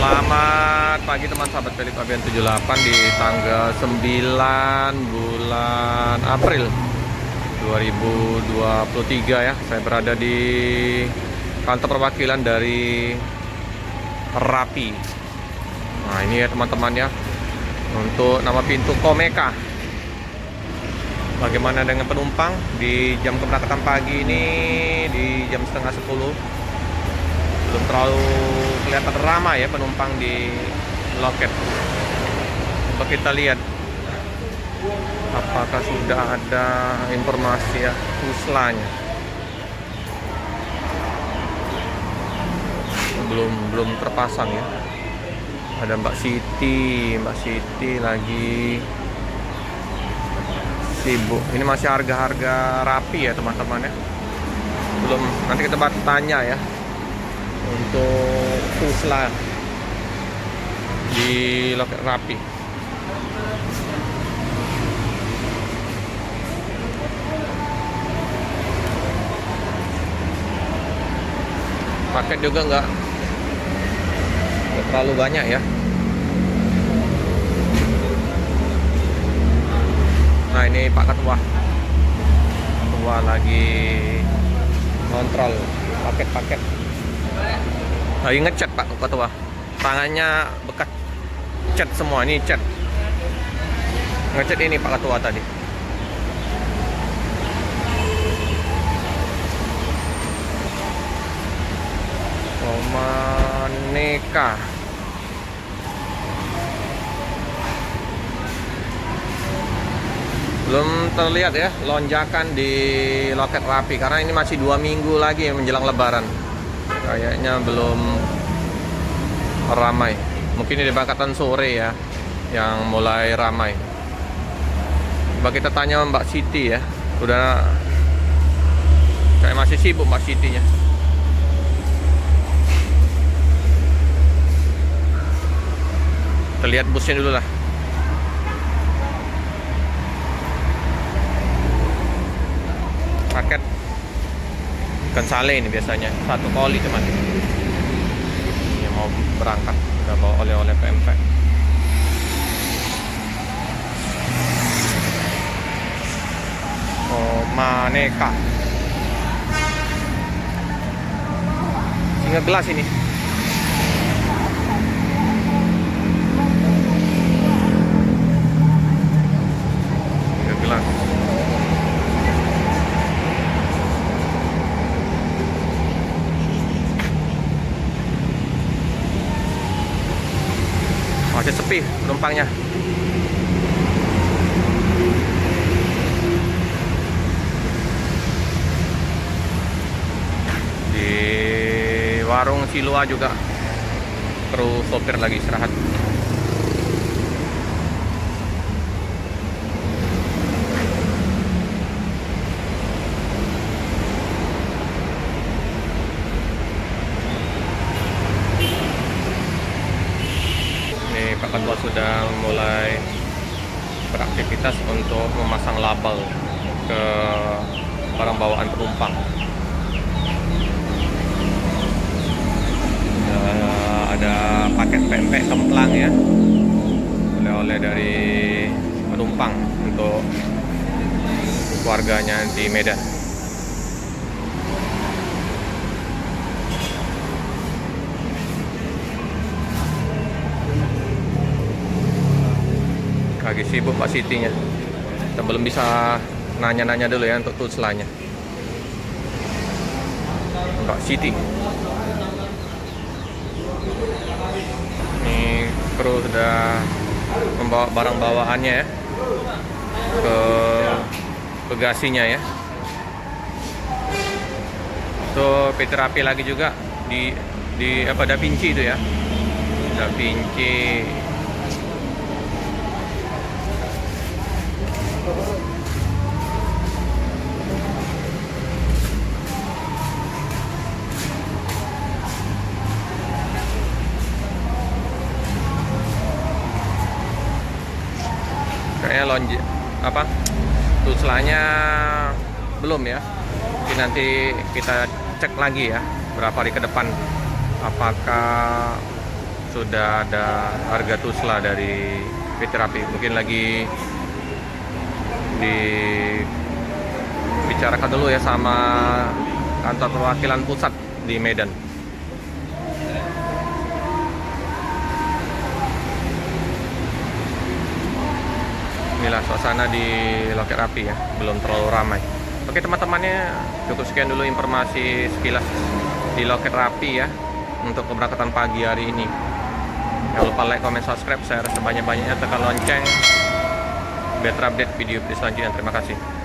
Selamat pagi teman sahabat Pelip Abian 78 di tanggal 9 bulan April 2023 ya. Saya berada di kantor perwakilan dari Rapi. Nah ini ya teman-teman ya, untuk nama pintu Komeka. Bagaimana dengan penumpang di jam keberangkatan pagi ini, di jam setengah 10? Belum terlalu kelihatan ramai ya penumpang di loket. Coba kita lihat apakah sudah ada informasi ya uslanya. Belum terpasang ya. Ada Mbak Siti lagi sibuk. Ini masih harga-harga Rapi ya teman-teman ya. Belum, nanti kita tanya ya untuk usla di loket Rapi. Paket juga nggak terlalu banyak ya. Nah ini Pak Ketua lagi kontrol paket-paket. Lagi ngecat Pak Ketua, tangannya bekas cat semua. Ini cat, ngecat ini Pak Ketua tadi. Maneka. Belum terlihat ya lonjakan di loket Rapi karena ini masih 2 minggu lagi menjelang Lebaran. Kayaknya belum ramai. Mungkin di berangkatan sore ya yang mulai ramai. Coba kita tanya Mbak Siti ya. Udah kayak masih sibuk Mbak Sitinya. Kita lihat busnya dulu lah. Paket ikan sale ini biasanya 1 koli teman. Ini mau berangkat udah bawa oleh-oleh pempek. Oh, Maneka. Singa gelas ini. Singa gelas. Masih sepi penumpangnya. Di warung Silua juga perlu sopir lagi istirahat. Pak Ketua sudah mulai beraktivitas untuk memasang label ke barang bawaan penumpang. Ada paket pempek kemplang ya, oleh-oleh dari penumpang untuk keluarganya di Medan. Lagi sibuk Pak Sitinya. Kita belum bisa nanya-nanya dulu ya untuk tuslanya. Mbak Siti. Ini kru sudah membawa barang bawaannya ya ke bagasinya ya. Itu PT Rapi lagi juga di apa, Da Vinci itu ya. Da Vinci. Kayaknya tuslanya belum ya. Jadi nanti kita cek lagi ya berapa hari ke depan apakah sudah ada harga tusla dari PT Rapi. Mungkin lagi dibicarakan dulu ya sama kantor perwakilan pusat di Medan. Inilah suasana di loket Rapi ya, belum terlalu ramai. Oke teman-temannya, cukup sekian dulu informasi sekilas di loket Rapi ya untuk keberangkatan pagi hari ini. Jangan lupa like, comment, subscribe, share sebanyak-banyaknya, tekan lonceng biar terupdate video selanjutnya. Terima kasih.